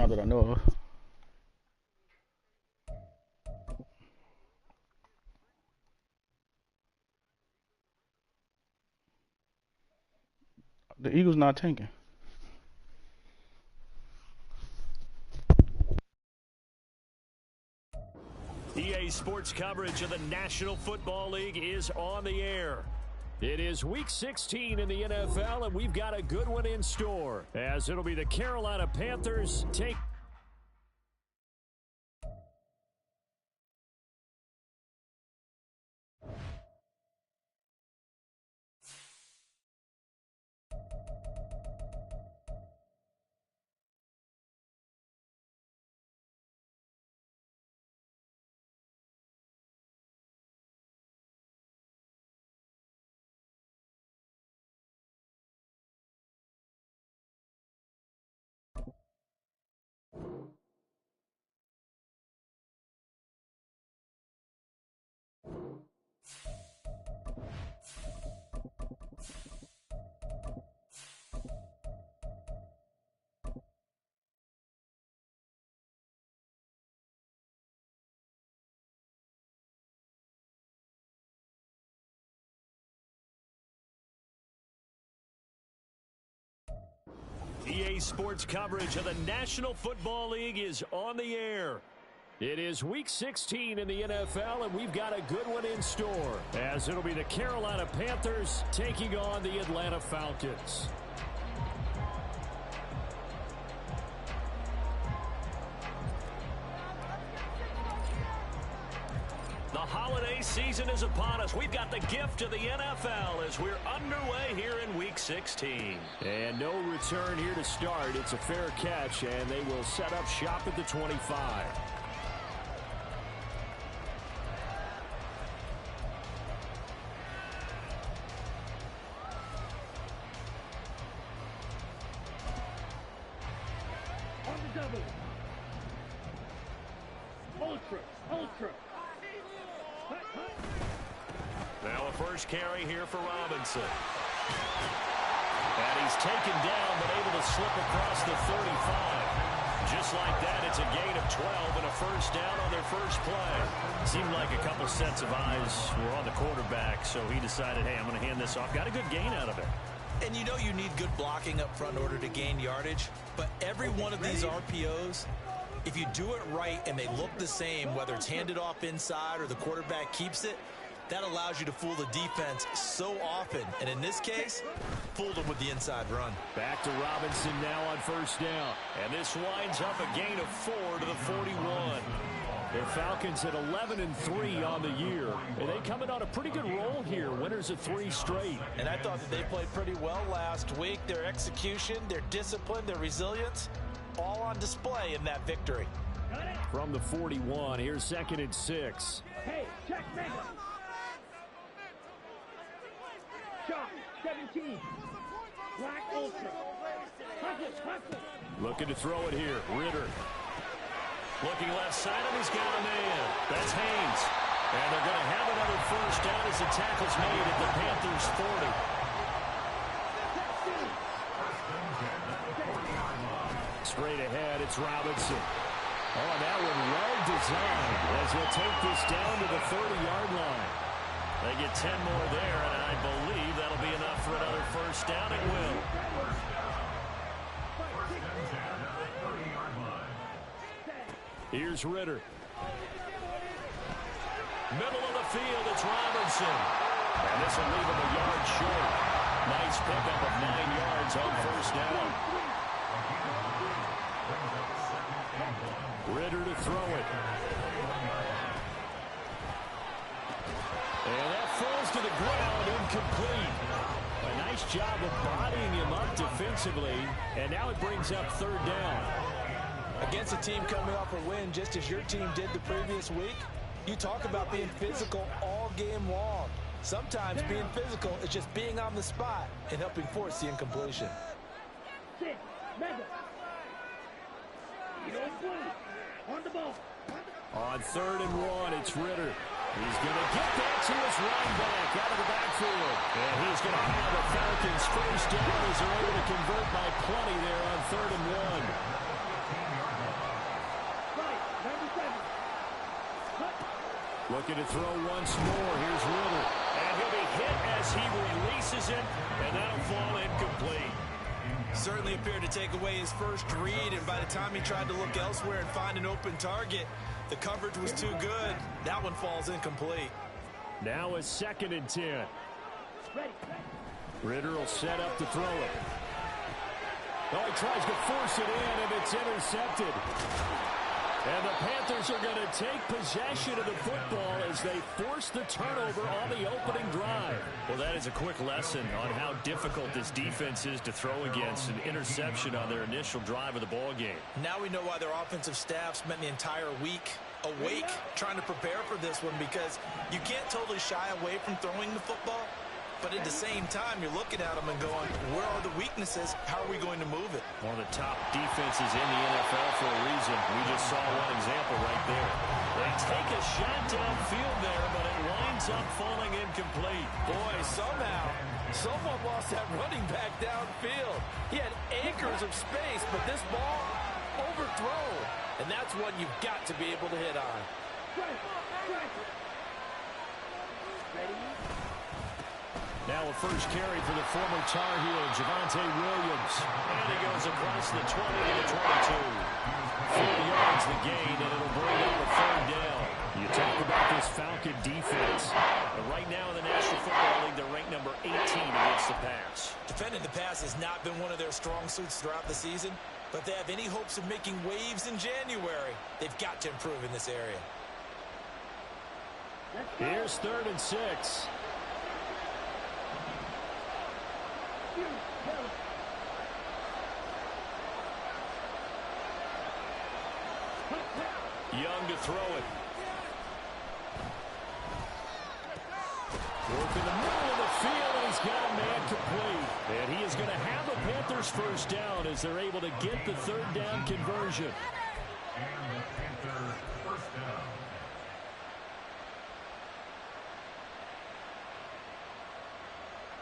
Not that I know of. The Eagles not tanking. EA Sports coverage of the National Football League is on the air. It is Week 16 in the NFL, and we've got a good one in store, as it'll be the Carolina Panthers take... EA Sports coverage of the National Football League is on the air. It is Week 16 in the NFL, and we've got a good one in store, as it'll be the Carolina Panthers taking on the Atlanta Falcons. The holiday season is upon us. We've got the gift of the NFL as we're underway here in Week 16. And no return here to start. It's a fair catch, and they will set up shop at the 25. On the double. Ultra. Now a first carry here for Robinson. And he's taken down but able to slip across the 35. Just like that, it's a gain of 12 and a first down on their first play. Seemed like a couple sets of eyes were on the quarterback, so he decided, hey, I'm going to hand this off. Got a good gain out of it. And you know you need good blocking up front in order to gain yardage, but every one of these RPOs, if you do it right and they look the same, whether it's handed off inside or the quarterback keeps it, that allows you to fool the defense so often. And in this case, fooled them with the inside run. Back to Robinson now on first down. And this winds up a gain of 4 to the 41. The Falcons at 11-3 on the year. And they come in on a pretty good roll here. Winners of 3 straight. And I thought that they played pretty well last week. Their execution, their discipline, their resilience, all on display in that victory. From the 41, here's 2nd and 6. Hey, check mega. Shot 17. Black ultra. Hustle. Looking to throw it here. Ritter. Looking left side of him, he's got a man. That's Haynes. And they're going to have another first down as the tackle's made at the Panthers 40. Straight ahead, it's Robinson. Oh, that one well designed as he'll take this down to the 30-yard line. They get 10 more there, and I believe that'll be enough for another first down. It will. Here's Ritter. Middle of the field, it's Robinson. And this will leave him a yard short. Nice pickup of 9 yards on first down. Ritter to throw it. And that falls to the ground, incomplete. A nice job of bodying him up defensively. And now it brings up 3rd down. Against a team coming off a win, just as your team did the previous week, you talk about being physical all game long. Sometimes being physical is just being on the spot and helping force the incompletion. On the ball. On 3rd and 1, it's Ritter. He's going to get that to his running back out of the backfield. And he's going to have the Falcons first down as they're able to convert by plenty there on 3rd and 1. Looking to throw once more. Here's Ritter. And he'll be hit as he releases it, and that'll fall incomplete. Certainly appeared to take away his first read, and by the time he tried to look elsewhere and find an open target, the coverage was too good. That one falls incomplete. Now a 2nd and 10. Ritter will set up to throw it. Oh, he tries to force it in, and it's intercepted. And the Panthers are going to take possession of the football as they force the turnover on the opening drive. Well, that is a quick lesson on how difficult this defense is to throw against. An interception on their initial drive of the ball game. Now we know why their offensive staff spent the entire week awake trying to prepare for this one, because you can't totally shy away from throwing the football. But at the same time, you're looking at them and going, where are the weaknesses? How are we going to move it? One of the top defenses in the NFL for a reason. We just saw one example right there. They take a shot downfield there, but it winds up falling incomplete. Boy, somehow, someone lost that running back downfield. He had acres of space, but this ball overthrown. And that's one you've got to be able to hit on. Now a first carry for the former Tar Heel, Javonte Williams. And he goes across the 20 to the 22. 4 yards the gain, and it'll bring up a 3rd down. You talk about this Falcon defense. But right now in the National Football League, they're ranked number 18 against the pass. Defending the pass has not been one of their strong suits throughout the season, but they have any hopes of making waves in January. They've got to improve in this area. Here's 3rd and 6. Young to throw it. Work in the middle of the field, and he's got a man complete. And he is going to have the Panthers first down as they're able to get the 3rd down conversion. And the Panthers first down.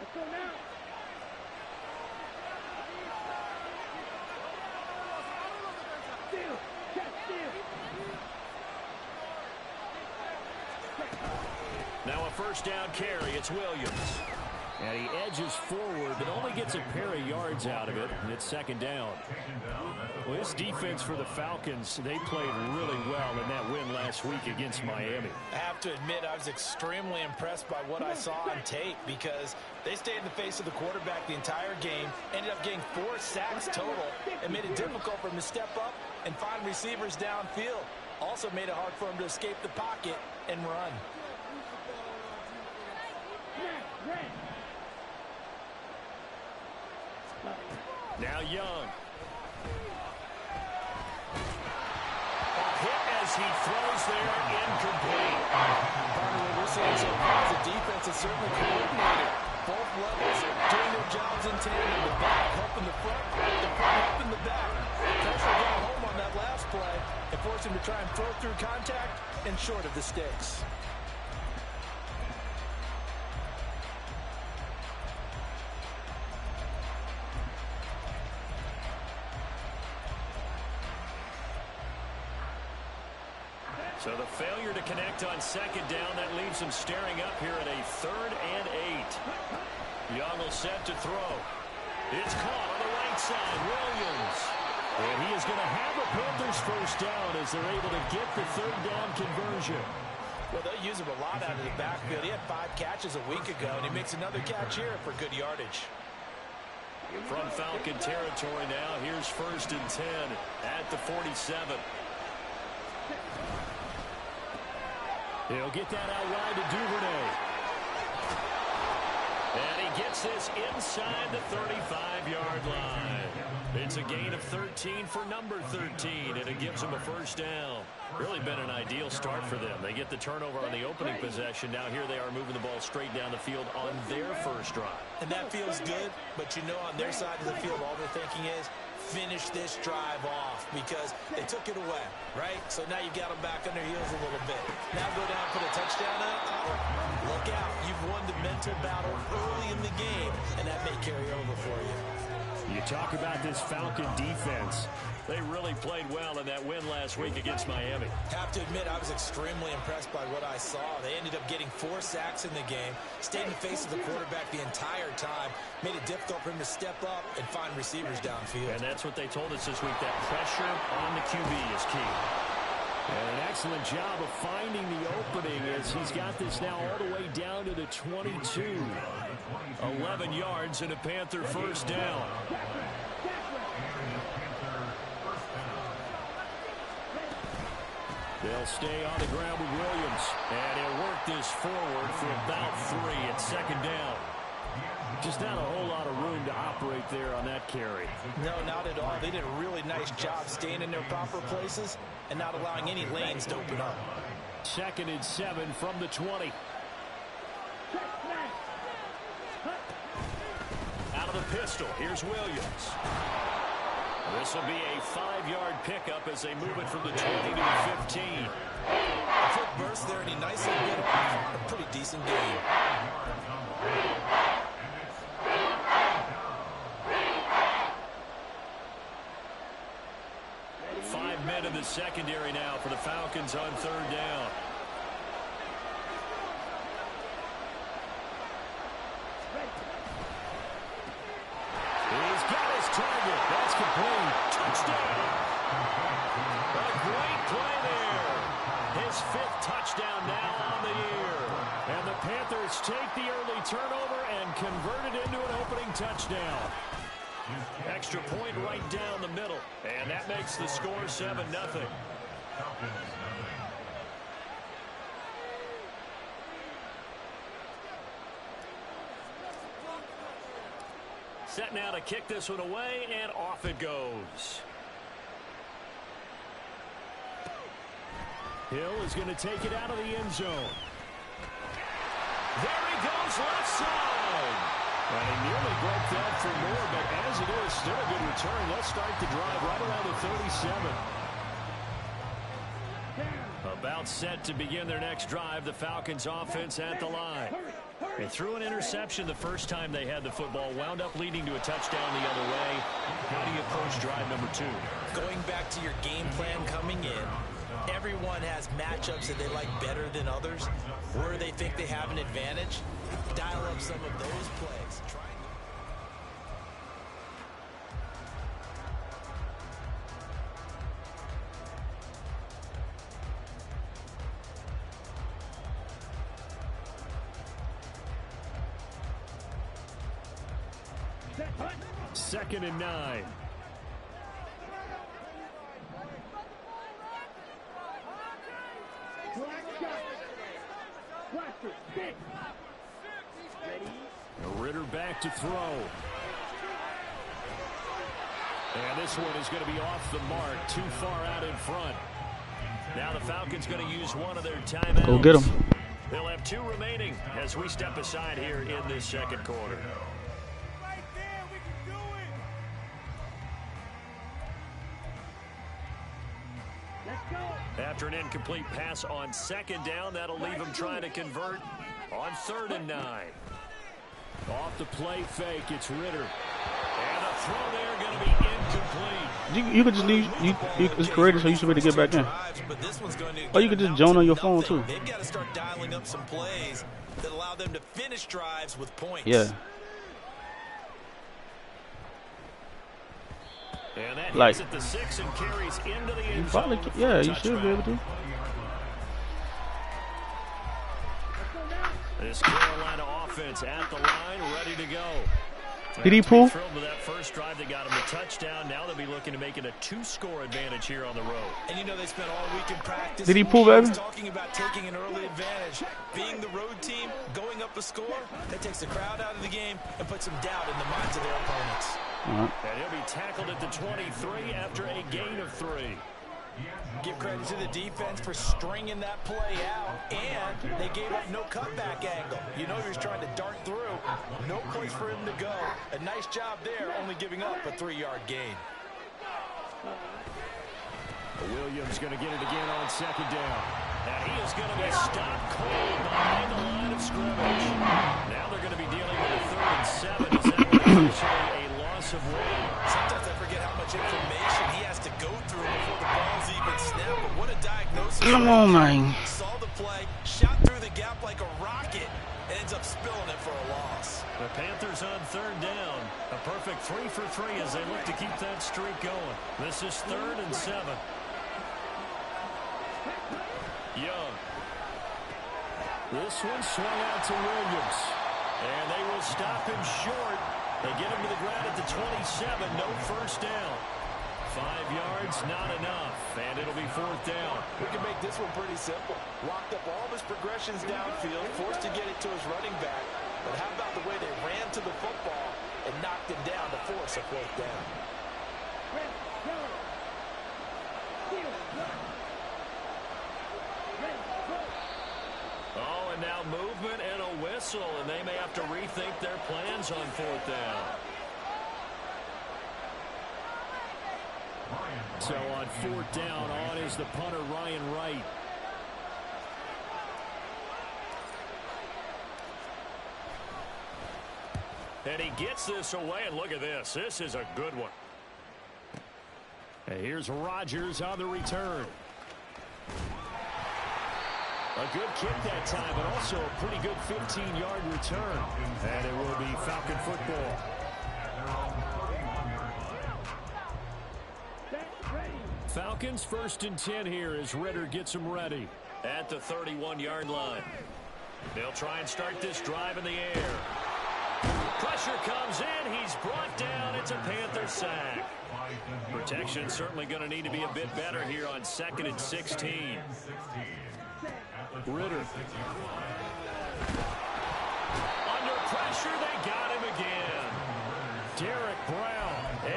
Let's go now. Steal. Check, steal. Now a first down carry. It's Williams. And he edges forward, but only gets a pair of yards out of it, and it's 2nd down. Well, this defense for the Falcons, they played really well in that win last week against Miami. I have to admit, I was extremely impressed by what I saw on tape, because they stayed in the face of the quarterback the entire game, ended up getting 4 sacks total, and made it difficult for him to step up and find receivers downfield. Also made it hard for him to escape the pocket and run. Now Young. A hit as he throws there, incomplete. Partner, what we're seeing so far is the defense is certainly coordinated. Both levels doing their jobs in tandem. The back helping the front helping the back. Pressure got home on that last play and forced him to try and throw through contact and short of the sticks. So the failure to connect on 2nd down, that leaves him staring up here at a 3rd and 8. Young will set to throw. It's caught on the right side, Williams. And he is going to have a Panthers first down as they're able to get the 3rd down conversion. Well, they'll use him a lot out of the backfield. He had 5 catches a week ago, and he makes another catch here for good yardage. From Falcon territory now, here's 1st and 10 at the 47. He'll get that out wide to Duvernay. And he gets this inside the 35-yard line. It's a gain of 13 for number 13, and it gives him a first down. Really been an ideal start for them. They get the turnover on the opening possession. Now here they are moving the ball straight down the field on their first drive. And that feels good, but you know on their side of the field, all they're thinking is, finish this drive off, because they took it away, right? So now you got them back on their heels a little bit. Now go down, put a touchdown in it. Look out. You've won the mental battle early in the game, and that may carry over for you. You talk about this Falcon defense. They really played well in that win last week against Miami. Have to admit, I was extremely impressed by what I saw. They ended up getting 4 sacks in the game, stayed in the face of the quarterback the entire time, made it difficult for him to step up and find receivers downfield. And that's what they told us this week, that pressure on the QB is key. And an excellent job of finding the opening as he's got this now all the way down to the 22. 11 yards and a Panther first down. They'll stay on the ground with Williams. And he'll work this forward for about 3 at second down. Just not a whole lot of room to operate there on that carry. No, not at all. They did a really nice job staying in their proper places and not allowing any lanes to open up. 2nd and 7 from the 20. Out of the pistol, here's Williams. This will be a 5-yard pickup as they move it from the 20 to the 15. A quick burst there, and he nicely bit off a pretty decent game. 5 men in the secondary now for the Falcons on 3rd down. He's got his target. That's complete. Touchdown. A great play there. His 5th touchdown now on the year. And the Panthers take the early turnover and convert it into an opening touchdown. Extra point right down the middle. And that makes the score 7-0. Set now to kick this one away, and off it goes. Hill is going to take it out of the end zone. There he goes, left side. And he nearly broke that for more, but as it is, still a good return. Let's start the drive right around the 37. About set to begin their next drive, the Falcons offense at the line. They threw an interception the first time they had the football, wound up leading to a touchdown the other way. How do you approach drive number 2? Going back to your game plan coming in, everyone has matchups that they like better than others. Where they think they have an advantage, dial up some of those plays. Second and 9. Ritter back to throw. And this one is going to be off the mark, too far out in front. Now the Falcons going to use one of their timeouts. Go get him. They'll have 2 remaining as we step aside here in this second quarter. After an incomplete pass on 2nd down, that'll leave them trying to convert on 3rd and 9. Off the play fake, it's Ritter. And a throw there going to be incomplete. You could just leave. It's creative, so you should be able to get back in. Or you could just join on your phone too. They've got to start dialing up some plays that allow them to finish drives with points. Yeah. And that Like, hits at the 6 and carries into the end probably, zone. yeah, you should be able to. This Carolina offense at the line, ready to go. Did he pull? Thrilled with that first drive that got him a touchdown. Now they'll be looking to make it a 2-score advantage here on the road. And you know they spent all week in practice. Did he pull, baby? Talking about taking an early advantage. Being the road team, going up a score, that takes the crowd out of the game and puts some doubt in the minds of their opponents. And he'll be tackled at the 23 after a gain of 3. Give credit to the defense for stringing that play out, and they gave up no cutback angle. You know he was trying to dart through. No place for him to go. A nice job there, only giving up a 3-yard gain. Williams going to get it again on 2nd down. And he is going to be stopped cold behind the line of scrimmage. Now they're going to be dealing with a 3rd and 7. Is that officially a loss of weight? Come on, man. Saw the play, shot through the gap like a rocket, and ends up spilling it for a loss. The Panthers on third down. A perfect 3 for 3 as they look to keep that streak going. This is 3rd and 7. Young. This one swung out to Williams. And they will stop him short. They get him to the ground at the 27. No first down. 5 yards, not enough. And it'll be 4th down. We can make this one pretty simple. Locked up all of his progressions downfield, forced to get it to his running back. But how about the way they ran to the football and knocked him down to force a 4th down? Oh, and now movement and a whistle, and they may have to rethink their plans on 4th down. So on 4th down, on is the punter, Ryan Wright. And he gets this away, and look at this. This is a good one. And here's Rodgers on the return. A good kick that time, but also a pretty good 15-yard return. And it will be Falcon football. Falcons 1st and 10 here as Ritter gets them ready at the 31-yard line. They'll try and start this drive in the air. Pressure comes in. He's brought down. It's a Panther sack. Protection certainly going to need to be a bit better here on 2nd and 16. Ritter. Under pressure, they got him again. Derek Brown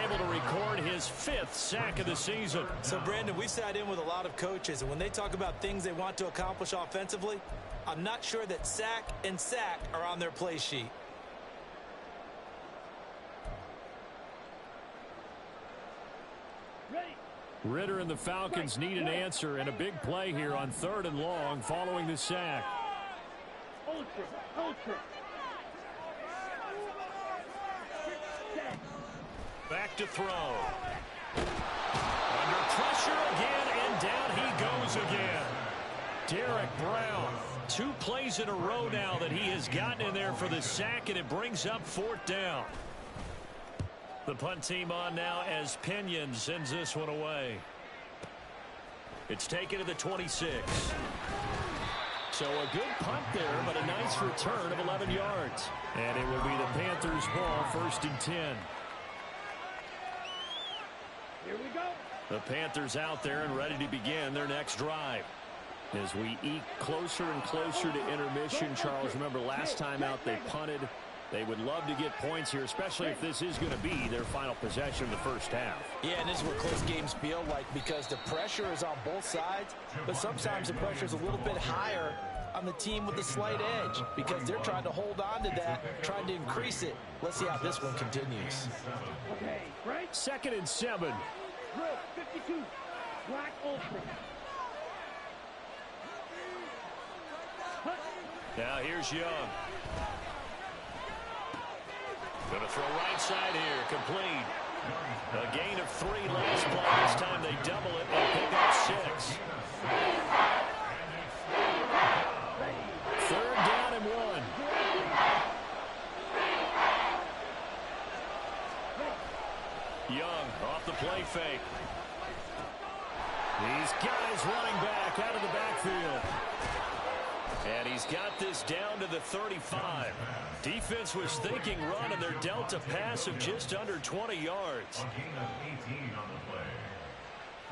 able to record his 5th sack of the season. So, Brandon, we sat in with a lot of coaches, and when they talk about things they want to accomplish offensively, I'm not sure that sack and sack are on their play sheet. Ritter and the Falcons need an answer and a big play here on 3rd and long following the sack. Back to throw. Under pressure again, and down he goes again. Derek Brown. 2 plays in a row now that he has gotten in there for the sack, and it brings up 4th down. The punt team on now as Pinion sends this one away. It's taken to the 26. So a good punt there, but a nice return of 11 yards. And it will be the Panthers' ball, 1st and 10. Here we go. The Panthers out there and ready to begin their next drive. As we eke closer and closer to intermission, Charles, remember last time out they punted. They would love to get points here, especially if this is going to be their final possession of the first half. Yeah, and this is what close games feel like because the pressure is on both sides, but sometimes the pressure is a little bit higher on the team with the slight edge because they're trying to hold on to that, trying to increase it. Let's see how this one continues. Okay, right? 2nd and 7. Drill 52. Black Ultra. Now here's Young. Going to throw right side here, complete. A gain of 3 last play. This time they double it and pick up 6. 3rd down and 1. Young off the play fake. These guys running back out of the backfield. And he's got this down to the 35. Defense was thinking run, and they're dealt a pass of just under 20 yards. A gain of 18 on the play.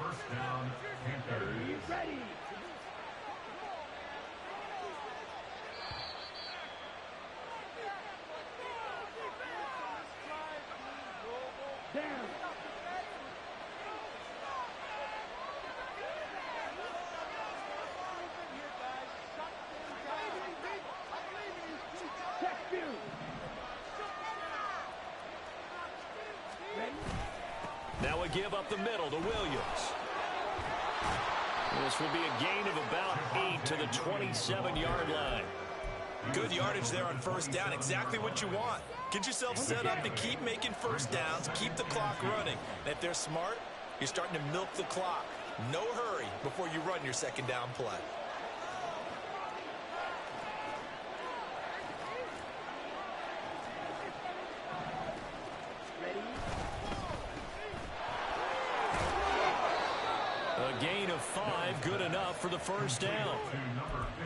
1st down, Panthers. Ready. Down. Now we give up the middle to Williams. This will be a gain of about 8 to the 27-yard line. Good yardage there on 1st down. Exactly what you want. Get yourself set up to keep making 1st downs, keep the clock running. And if they're smart, you're starting to milk the clock. No hurry before you run your second down play. A gain of 5, good enough for the first down.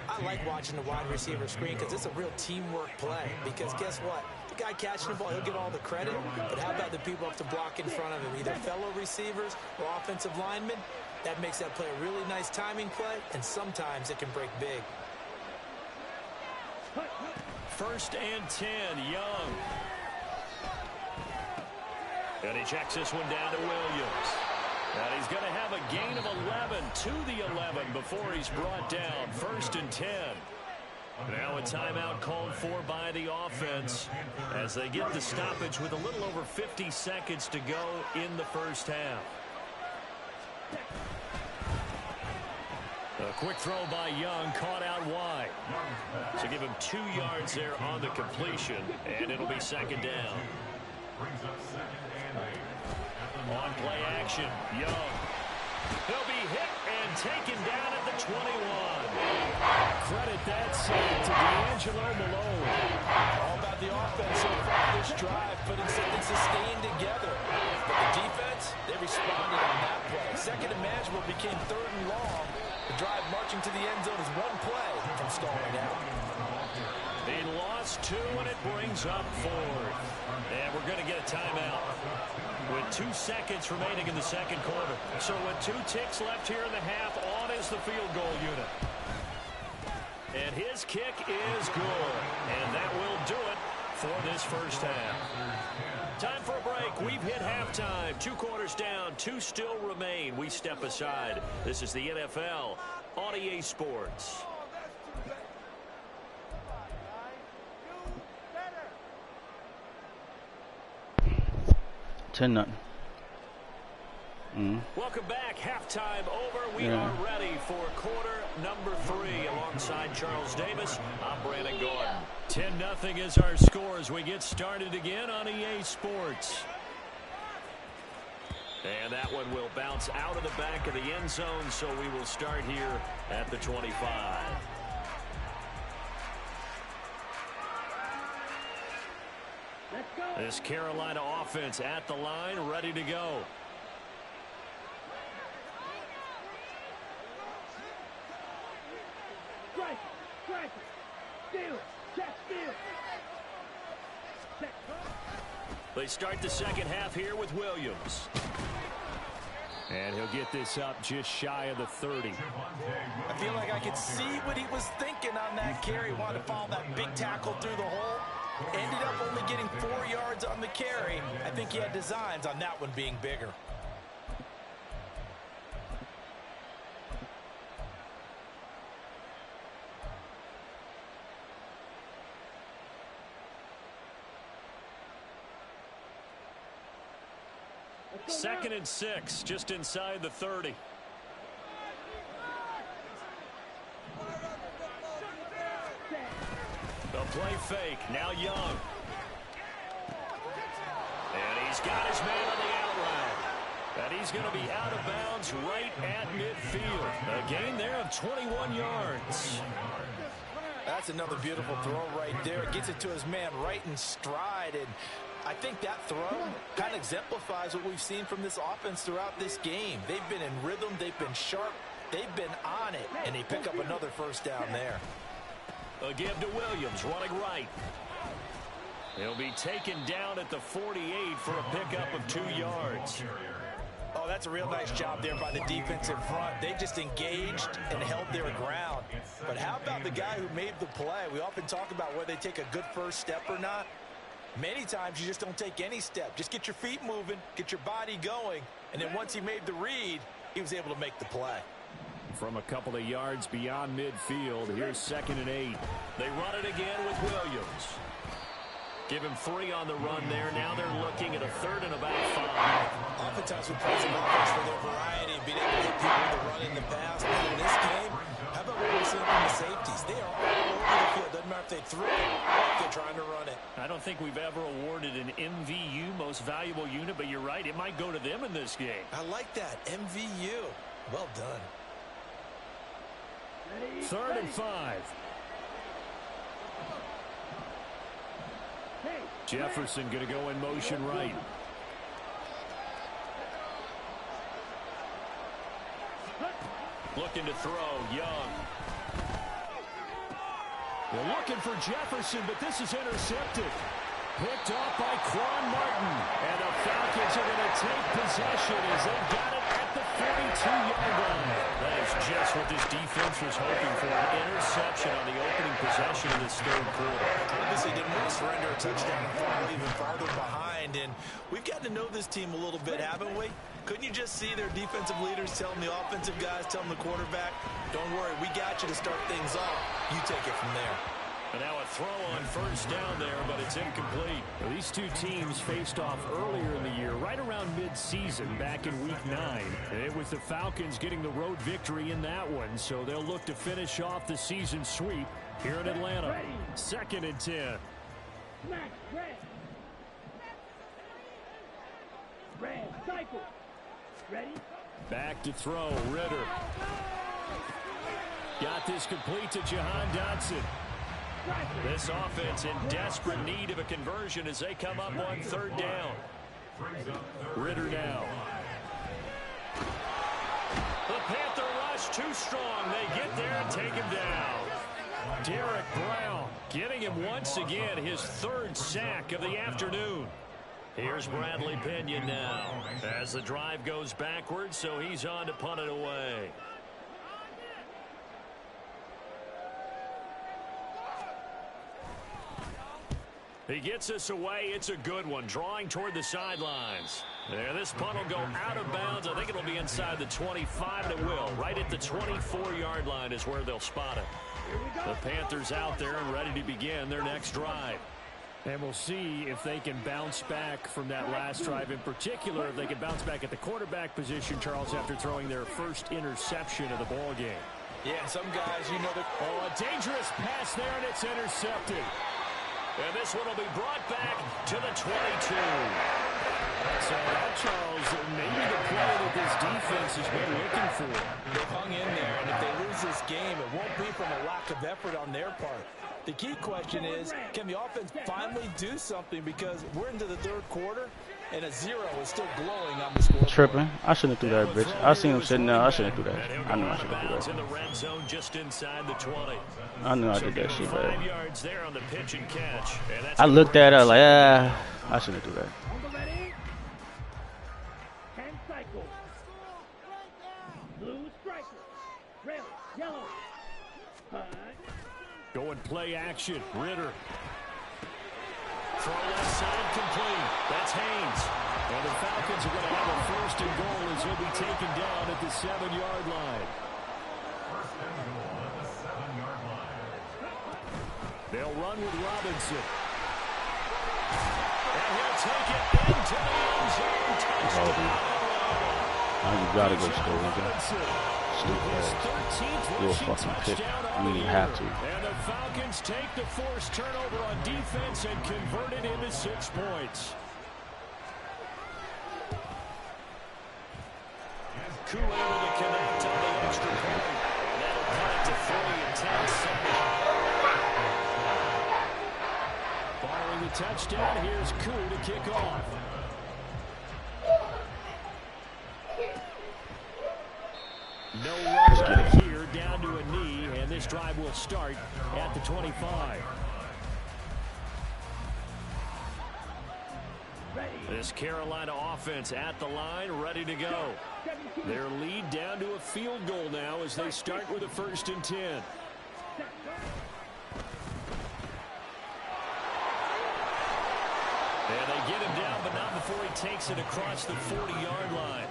I like watching the wide receiver screen because it's a real teamwork play. Because guess what? The guy catching the ball, he'll get all the credit. But how about the people up to block in front of him? Either fellow receivers or offensive linemen. That makes that play a really nice timing play, and sometimes it can break big. 1st and 10, Young. And he checks this one down to Williams. And he's going to have a gain of 11 to the 11 before he's brought down. 1st and 10. Now a timeout called for by the offense as they get the stoppage with a little over 50 seconds to go in the first half. A quick throw by Young, caught out wide. So give him 2 yards there on the completion, and it'll be second down. On play action, Young. He'll be hit and taken down at the 21. Credit that save to D'Angelo Malone. All about the offense so far this drive, putting something sustained together. But the defense, they responded on that play. Second and manageable became 3rd and long. The drive marching to the end zone is 1 play from stalling out. He lost 2, and it brings up 4th. And we're going to get a timeout with 2 seconds remaining in the second quarter. So with 2 ticks left here in the half, on is the field goal unit. And his kick is good. And that will do it for this first half. Time for a break. We've hit halftime. 2 quarters down. 2 still remain. We step aside. This is the NFL on EA Sports. 10-0. Welcome back. Halftime over. We are ready for quarter number 3. Alongside Charles Davis, I'm Brandon Gordon. 10-0 is our score as we get started again on EA Sports. And that one will bounce out of the back of the end zone, so we will start here at the 25. This Carolina offense at the line, ready to go. Strike, steal, check, steal. Check. They start the second half here with Williams. And he'll get this up just shy of the 30. I feel like I could see what he was thinking on that carry. Wanted to follow that big tackle through the hole. Ended up only getting 4 yards on the carry. I think he had designs on that one being bigger. Second and 6, just inside the 30. The play fake, now Young. And he's got his man on the out route. And he's going to be out of bounds right at midfield. A gain there of 21 yards. That's another beautiful throw right there. Gets it to his man right in stride. And I think that throw kind of exemplifies what we've seen from this offense throughout this game. They've been in rhythm. They've been sharp. They've been on it. And they pick up another first down there. A give to Williams, running right. He'll be taken down at the 48 for a pickup of 2 yards. Oh, that's a real nice job there by the defense in front. They just engaged and held their ground. But how about the guy who made the play? We often talk about whether they take a good first step or not. Many times you just don't take any step. Just get your feet moving, get your body going, and then once he made the read, he was able to make the play. From a couple of yards beyond midfield, here's 2nd and 8. They run it again with Williams. Give him 3 on the run there. Now they're looking at a 3rd and about 5. Oftentimes we praise them for their variety and being able to hit people with the run in the past. But in this game, how about what we're seeing from the safeties? They are all over the field. Doesn't matter if they threw it or if they're trying to run it. I don't think we've ever awarded an MVU, most valuable unit, but you're right. It might go to them in this game. I like that, MVU. Well done. 3rd and 5. Jefferson going to go in motion right. Looking to throw, Young. They're looking for Jefferson, but this is intercepted. Picked off by Quan Martin. And the Falcons are going to take possession as they got it at the 42-yard line. That is just what this defense was hoping for. An interception on the opening possession of this 3rd quarter. Obviously didn't want to surrender a touchdown and fall even farther behind. And we've gotten to know this team a little bit, haven't we? Couldn't you just see their defensive leaders telling the offensive guys, telling the quarterback, don't worry, we got you to start things off. You take it from there. And now a throw on 1st down there, but it's incomplete. Well, these two teams faced off earlier in the year, right around mid-season, back in Week 9. And it was the Falcons getting the road victory in that one, so they'll look to finish off the season sweep here in Atlanta. 2nd and 10. Red, cycle. Ready? Back to throw, Ritter. Got this complete to Jahan Dotson. This offense in desperate need of a conversion as they come up on 3rd down. Ritter now. The Panther rush too strong. They get there and take him down. Derek Brown getting him once again his 3rd sack of the afternoon. Here's Bradley Pinion now as the drive goes backwards, so he's on to punt it away. He gets us away. It's a good one. Drawing toward the sidelines. There, this punt will go out of bounds. I think it'll be inside the 25, and it will. Right at the 24-yard line is where they'll spot it. The Panthers out there and ready to begin their next drive. And we'll see if they can bounce back from that last drive. In particular, if they can bounce back at the quarterback position, Charles, after throwing their first interception of the ball game. Yeah, some guys, you know that. Oh, a dangerous pass there, and it's intercepted. And this one will be brought back to the 22. So that, Charles, maybe the play that this defense has been looking for. They've hung in there, and if they lose this game, it won't be from a lack of effort on their part. The key question is, can the offense finally do something? Because we're into the 3rd quarter, and a 0 is still glowing on the scoreboard. Tripping. I shouldn't have threw that, bitch. I seen him sitting there. I shouldn't have threw that. I knew I shouldn't have threw in the red zone just inside the 20. that. I knew I did that shit, bro. 5 yards there on the pitch and catch. And that's I looked at it like, I shouldn't have threw that. On the ready. 10 cycle. Blue striker. Red, yellow. Going play action. Ritter. Throw left side complete. That's Haynes. And the Falcons are going to have a 1st and goal as he'll be taken down at the 7-yard line. 1st and goal at the 7-yard line. They'll run with Robinson. And he'll take it into the end zone. Touchdown. Now you gotta go score, nigga. Stupid His ass. 13th You're a rushing fucking pick. touchdown You on the didn't year. have to. And the Falcons take the forced turnover on defense and convert it into 6 points. Koo able to connect on the extra point. That'll cut it to 3 and 10 seconds. Following the touchdown, here's Koo to kick off. No run here, down to a knee, and this drive will start at the 25. This Carolina offense at the line, ready to go. Their lead down to a field goal now as they start with a 1st and 10. And they get him down, but not before he takes it across the 40-yard line.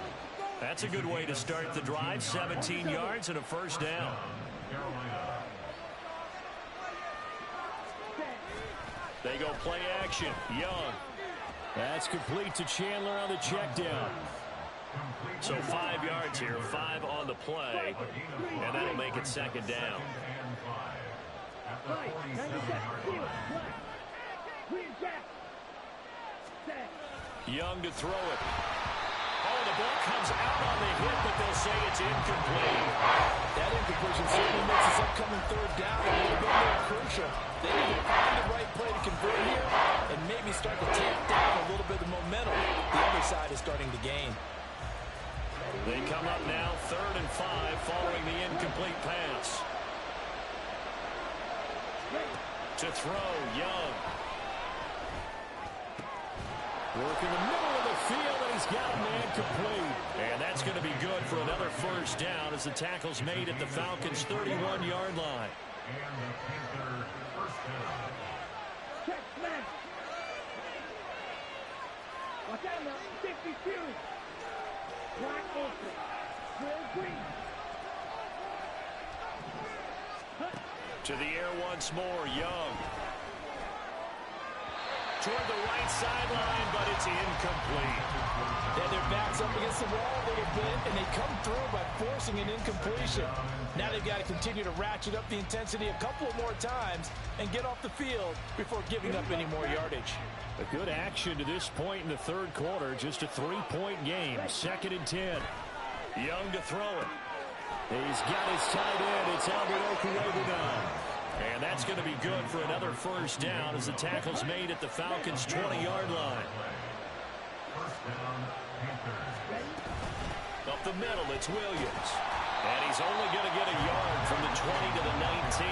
That's a good way to start the drive. 17 yards and a 1st down. They go play action. Young. That's complete to Chandler on the check down. So 5 yards here, 5 on the play, and that'll make it 2nd down. Young to throw it. Oh, the ball comes out on the hit, but they'll say it's incomplete. That incompletion certainly makes this upcoming third down a little bit more crucial. They need to find the right play to convert here and maybe start to tamp down a little bit of the momentum the other side is starting to gain. They come up now 3rd and 5 following the incomplete pass. To throw, Young. Work in the middle of the field, and he's got a man complete. And that's going to be good for another first down as the tackle's made at the Falcons' 31-yard line. And the Panther first down. Check, man. Watch out now. 52. Wide open. Will Green. To the air once more, Young. Toward the right sideline, but it's incomplete. Yeah, their back's up against the wall a little bit, and they come through by forcing an incompletion. Now they've got to continue to ratchet up the intensity a couple of more times and get off the field before giving up any more yardage. A good action to this point in the third quarter. Just a 3-point game. 2nd and 10. Young to throw it. He's got his tight end. It's Albert Okuewu now. And that's going to be good for another first down as the tackle's made at the Falcons' 20-yard line. First down, Panthers. Up the middle, it's Williams. And he's only going to get a yard from the 20 to the 19.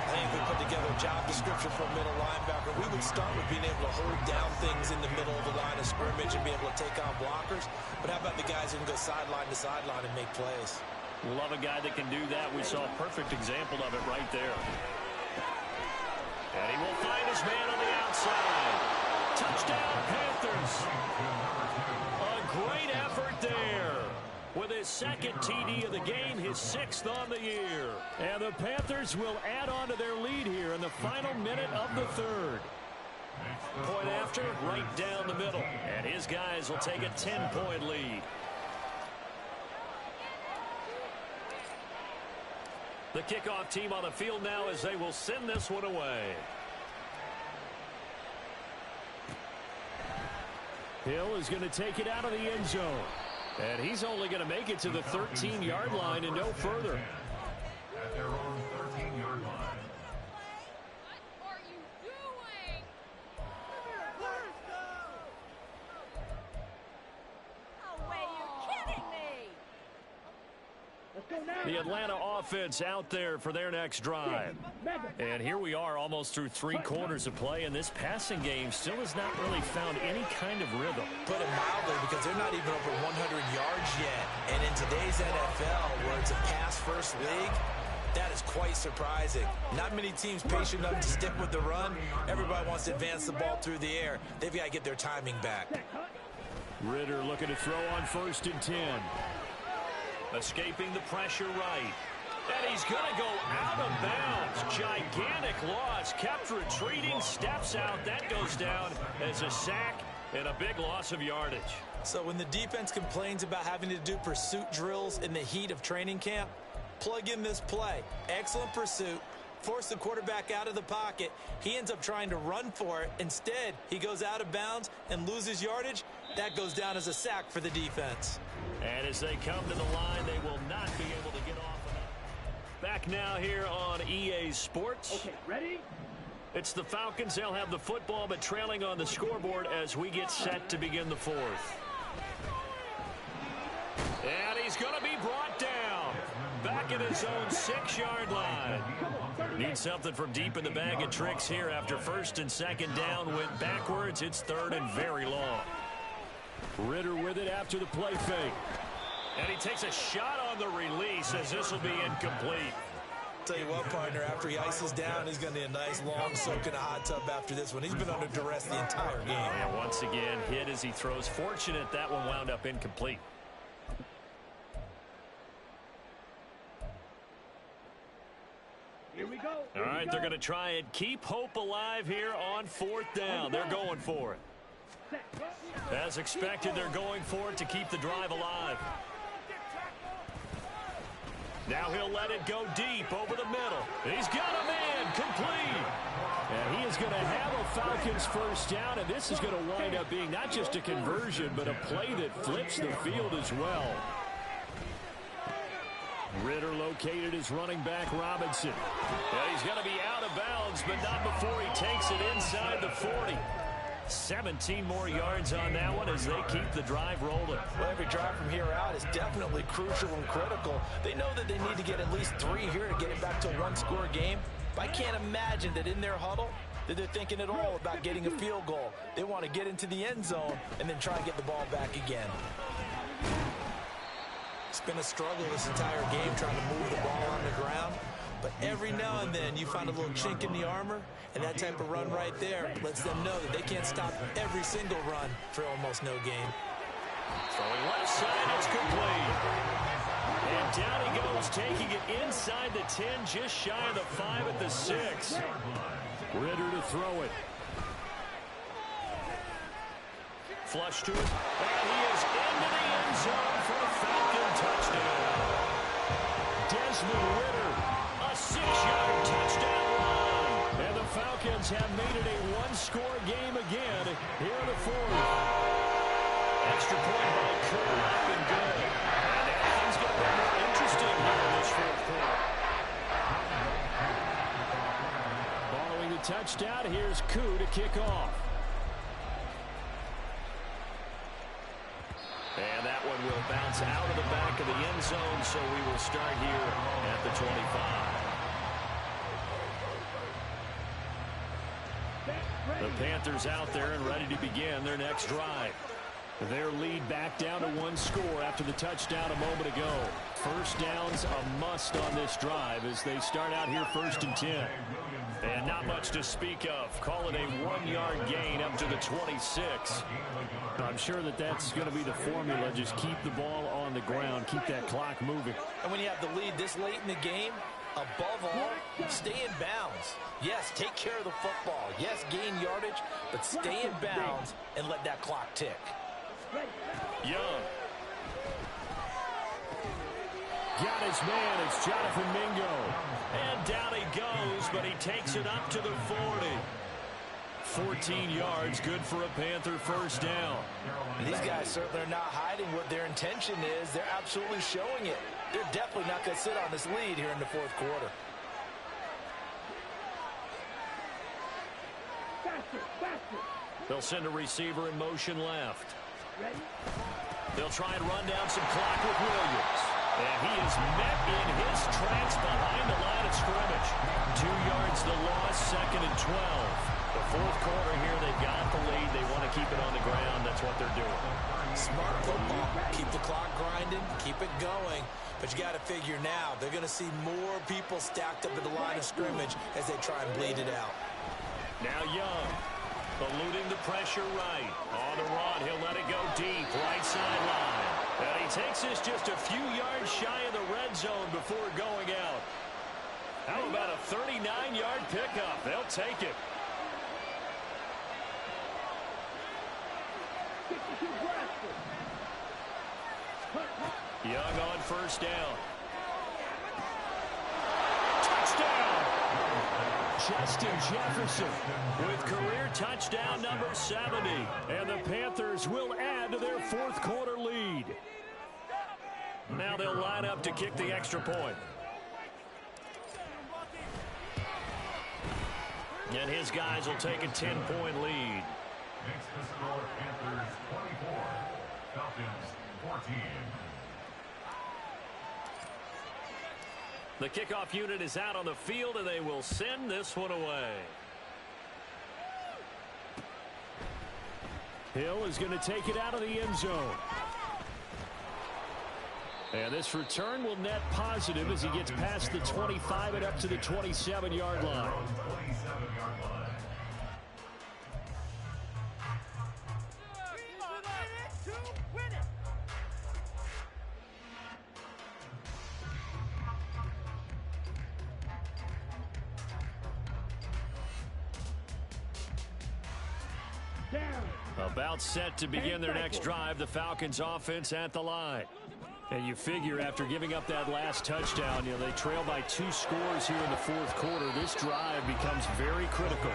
I think if we put together a job description for a middle linebacker, we would start with being able to hold down things in the middle of the line of scrimmage and be able to take on blockers. But how about the guys who can go sideline to sideline and make plays? Love a guy that can do that. We saw a perfect example of it right there. And he will find his man on the outside. Touchdown, Panthers. A great effort there. With his 2nd TD of the game, his 6th on the year. And the Panthers will add on to their lead here in the final minute of the third. Point after, right down the middle. And his guys will take a 10-point lead. The kickoff team on the field now as they will send this one away. Hill is going to take it out of the end zone. And he's only going to make it to the 13-yard line and no further. At their own 13-yard line. What are you doing? No way, you're kidding me! Let's go now. The Atlanta offense out there for their next drive. And here we are almost through 3 quarters of play, and this passing game still has not really found any kind of rhythm. Put it mildly, because they're not even over 100 yards yet. And in today's NFL, where it's a pass-first league, that is quite surprising. Not many teams patient enough to stick with the run. Everybody wants to advance the ball through the air. They've got to get their timing back. Ritter looking to throw on 1st and 10. Escaping the pressure right. And he's going to go out of bounds. Gigantic loss. Kept retreating. Steps out. That goes down as a sack and a big loss of yardage. So when the defense complains about having to do pursuit drills in the heat of training camp, plug in this play. Excellent pursuit. Force the quarterback out of the pocket. He ends up trying to run for it. Instead, he goes out of bounds and loses yardage. That goes down as a sack for the defense. And as they come to the line, they will not be able to get off of it. Back now here on EA Sports. Okay, ready? It's the Falcons. They'll have the football, but trailing on the scoreboard as we get set to begin the 4th. And he's going to be brought down. Back at his own 6-yard line. Needs something from deep in the bag of tricks here after 1st and 2nd down. Went backwards. It's 3rd and very long. Ritter with it after the play fake. And he takes a shot on the release as this will be incomplete. Tell you what, partner, after he ices down, he's going to need a nice long soak in a hot tub after this one. He's been under duress the entire game. And once again, hit as he throws. Fortunate that one wound up incomplete. Here we go. All right, they're going to try and keep hope alive here on 4th down. They're going for it. As expected, they're going for it to keep the drive alive. Now he'll let it go deep over the middle. He's got a man complete. And he is going to have a Falcons first down, and this is going to wind up being not just a conversion, but a play that flips the field as well. Ritter located as running back Robinson. And he's going to be out of bounds, but not before he takes it inside the 40. 17 more yards on that one as they keep the drive rolling. Well, every drive from here out is definitely crucial and critical. They know that they need to get at least 3 here to get it back to a one-score game. But I can't imagine that in their huddle that they're thinking at all about getting a field goal. They want to get into the end zone and then try and get the ball back again. It's been a struggle this entire game trying to move the ball on the ground. But every now and then you find a little chink in the armor, and that type of run right there lets them know that they can't stop every single run for almost no gain. Throwing left side, it's complete. And down he goes, taking it inside the 10, just shy of the 5 at the 6. Ritter to throw it. Flush to it, and he is into the end zone for a Falcon touchdown. Desmond Ritter, a 6-yard touchdown run. And the Falcons have made it a one-score game again here in the 4th. Extra point by Curry, up and good. And everything's going to be more interesting here in this 4th quarter. Following the touchdown, here's Koo to kick off. And that one will bounce out of the back of the end zone, so we will start here at the 25. The Panthers out there and ready to begin their next drive. Their lead back down to 1 score after the touchdown a moment ago. First down's a must on this drive as they start out here 1st and 10. And not much to speak of. Call it a 1-yard gain up to the 26. I'm sure that that's going to be the formula. Just keep the ball on the ground. Keep that clock moving. And when you have the lead this late in the game, above all, stay in bounds. Yes, take care of the football. Yes, gain yardage, but stay in bounds and let that clock tick. Young. Got his man. It's Jonathan Mingo. And down he goes, but he takes it up to the 40. 14 yards, good for a Panther first down. And these guys certainly are not hiding what their intention is. They're absolutely showing it. They're definitely not going to sit on this lead here in the 4th quarter. They'll send a receiver in motion left. They'll try and run down some clock with Williams. And he is met in his tracks behind the line of scrimmage. 2 yards the loss, 2nd and 12. The 4th quarter here, they've got the lead. They want to keep it on the ground. That's what they're doing. Smart football. Keep the clock grinding. Keep it going. But you got to figure now, they're going to see more people stacked up at the line of scrimmage as they try and bleed it out. Now Young, eluding the pressure right. On the run, he'll let it go deep, right sideline. And he takes this just a few yards shy of the red zone before going out. How about a 39-yard pickup? They'll take it. Young on first down. Touchdown! Justin Jefferson with career touchdown number 70. And the Panthers will add to their 4th quarter lead. Now they'll line up to kick the extra point. And his guys will take a 10-point lead. Makes the score Panthers 24, Falcons 14. The kickoff unit is out on the field, and they will send this one away. Hill is going to take it out of the end zone. And this return will net positive as he gets past the 25 and up to the 27-yard line. 27-yard line. About set to begin their next drive, the Falcons offense at the line. And you figure after giving up that last touchdown, they trail by 2 scores here in the fourth quarter. This drive becomes very critical.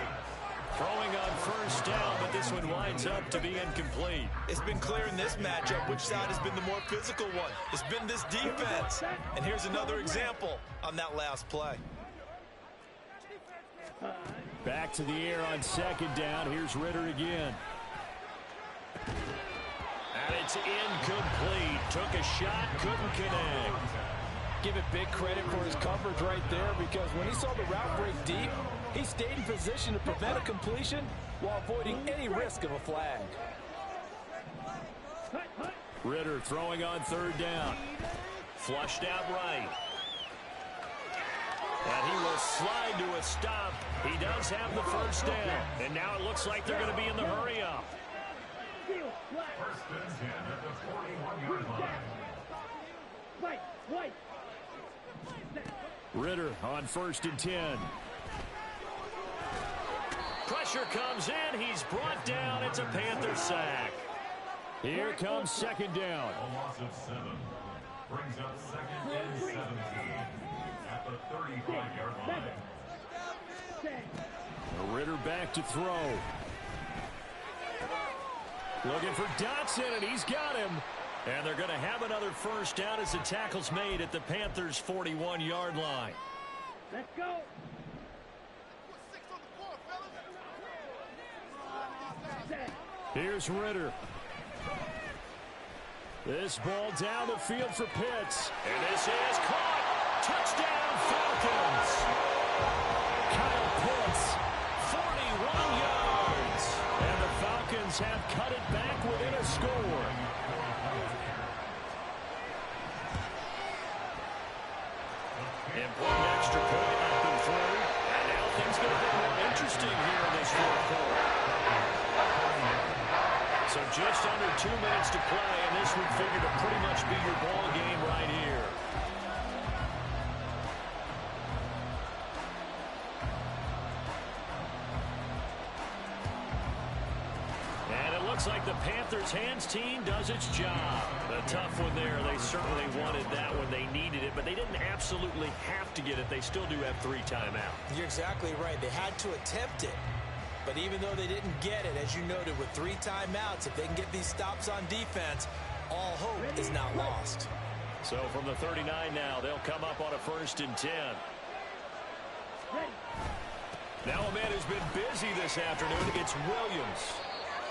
Throwing on first down, but this one winds up to be incomplete. It's been clear in this matchup which side has been the more physical one. It's been this defense. And here's another example on that last play. Back to the air on second down. Here's Ritter again. And it's incomplete. Took a shot, couldn't connect. Give it big credit for his coverage right there, because when he saw the route break deep, he stayed in position to prevent a completion while avoiding any risk of a flag. Ritter throwing on third down. Flushed out right. And he will slide to a stop. He does have the first down. And now it looks like they're going to be in the hurry up. First and 10 at the 41-yard line. Ritter on first and 10. Pressure comes in. He's brought down. It's a Panther sack. Here comes second down. A loss of 7. Brings up second and 17 at the 35-yard line. Ritter back to throw. Looking for Dotson, and he's got him. And they're going to have another first down as the tackle's made at the Panthers' 41-yard line. Let's go. Here's Ritter. This ball down the field for Pitts. And this is caught. Touchdown, Falcons. Kyle Pitts, 41 yards. And the Falcons have cut it back within a score. Important extra point up and through. And now things get a bit more interesting here in this fourth quarter. So just under 2 minutes to play, and this would figure to pretty much be your ball game right here. And it looks like the Panthers' hands team does its job. A tough one there. They certainly wanted that when they needed it, but they didn't absolutely have to get it. They still do have 3 timeouts. You're exactly right. They had to attempt it. But even though they didn't get it, as you noted, with 3 timeouts, if they can get these stops on defense, all hope is not lost. So from the 39 now, they'll come up on a first and 10. Now a man who's been busy this afternoon. It's Williams.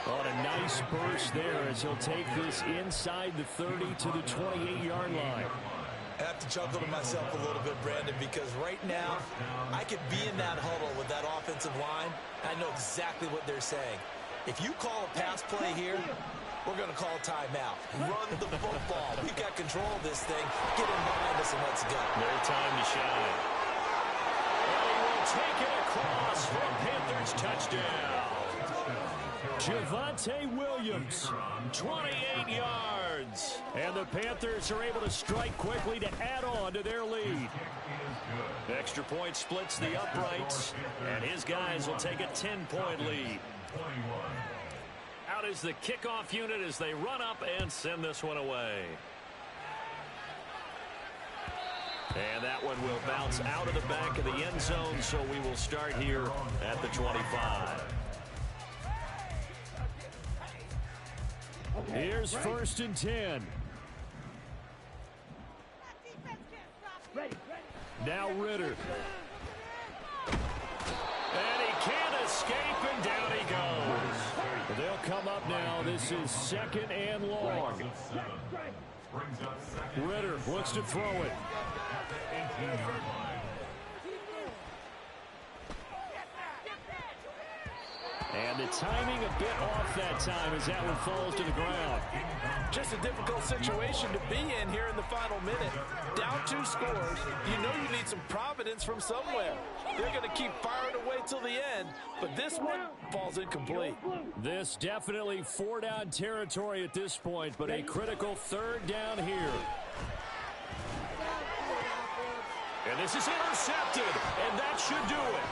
On a nice burst there as he'll take this inside the 30 to the 28-yard line. I have to chuckle to myself a little bit, Brandon, because right now I could be in that huddle with that offensive line. I know exactly what they're saying. If you call a pass play here, we're going to call a timeout. Run the football. We've got control of this thing. Get in behind us and let's go. No time to shine. And he will take it across for a Panthers touchdown. Javonte Williams, 28 yards. And the Panthers are able to strike quickly to add on to their lead. Extra point splits the uprights, and his guys will take a 10-point lead. Out is the kickoff unit as they run up and send this one away. And that one will bounce out of the back of the end zone, so we will start here at the 25. Here's first and 10. Now Ritter. And he can't escape, and down he goes. They'll come up now. This is second and long. Ritter looks to throw it. And the timing a bit off that time as that one falls to the ground. Just a difficult situation to be in here in the final minute. Down 2 scores, you know you need some providence from somewhere. They're going to keep firing away till the end, but this one falls incomplete. This definitely 4-down territory at this point, but a critical 3rd down here. And this is intercepted, and that should do it.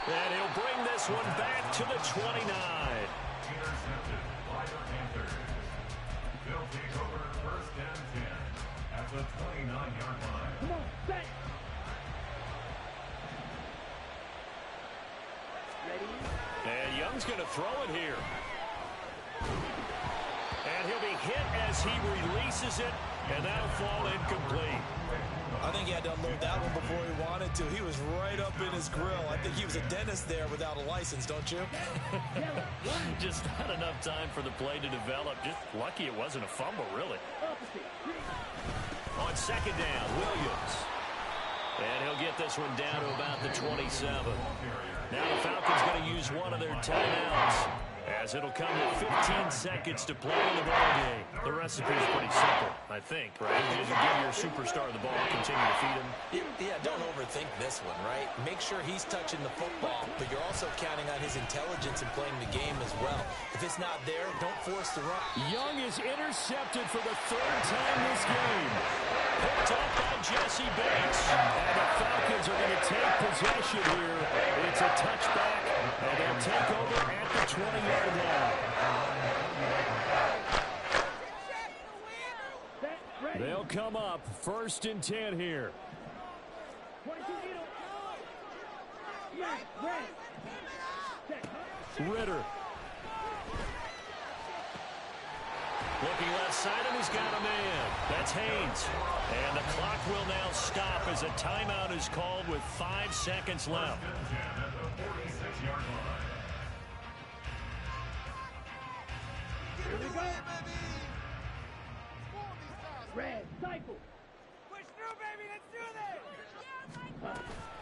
And he'll bring this one back to the 29. Intercepted by the Panthers. They'll take over first and 10. the 29-yard line. Come on, set. And Young's going to throw it here. And he'll be hit as he releases it, and that'll fall incomplete. I think he had to unload that one before he wanted to. He was right up in his grill. I think he was a dentist there without a license, don't you? Just not enough time for the play to develop. Just lucky it wasn't a fumble, really. On second down, Williams. And he'll get this one down to about the 27. Now the Falcons going to use one of their timeouts, as it'll come with 15 seconds to play in the ballgame. The recipe is pretty simple, I think, right? You just give your superstar the ball, continue to feed him. Yeah, don't overthink this one, right? Make sure he's touching the football, but you're also counting on his intelligence in playing the game as well. If it's not there, don't force the run. Young is intercepted for the third time this game. Picked up by Jesse Bates. And the Falcons are going to take possession here. It's a touchback, and they'll take over at the 20-yard line. They'll come up 1st and 10 here. Ritter. Looking left side, and he's got a man. That's Haynes. And the clock will now stop as a timeout is called with 5 seconds left. Here we go. Red, cycle. Push through, baby. Let's do this.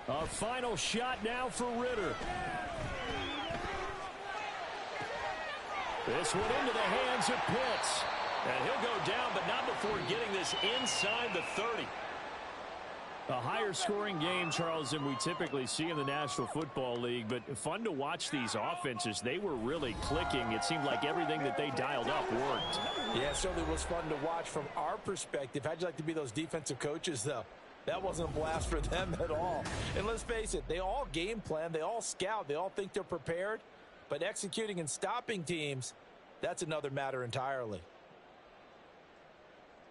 A final shot now for Ritter. This one into the hands of Pitts. And he'll go down, but not before getting this inside the 30. A higher scoring game, Charles, than we typically see in the National Football League, but fun to watch these offenses. They were really clicking. It seemed like everything that they dialed up worked. Yeah, it certainly was fun to watch from our perspective. How'd you like to be those defensive coaches, though? That wasn't a blast for them at all. And let's face it, they all game plan, they all scout, they all think they're prepared, but executing and stopping teams, that's another matter entirely.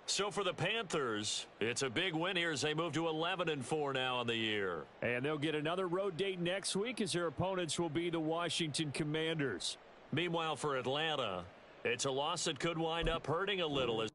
So for the Panthers, it's a big win here as they move to 11-4 now on the year. And they'll get another road date next week as their opponents will be the Washington Commanders. Meanwhile, for Atlanta, it's a loss that could wind up hurting a little as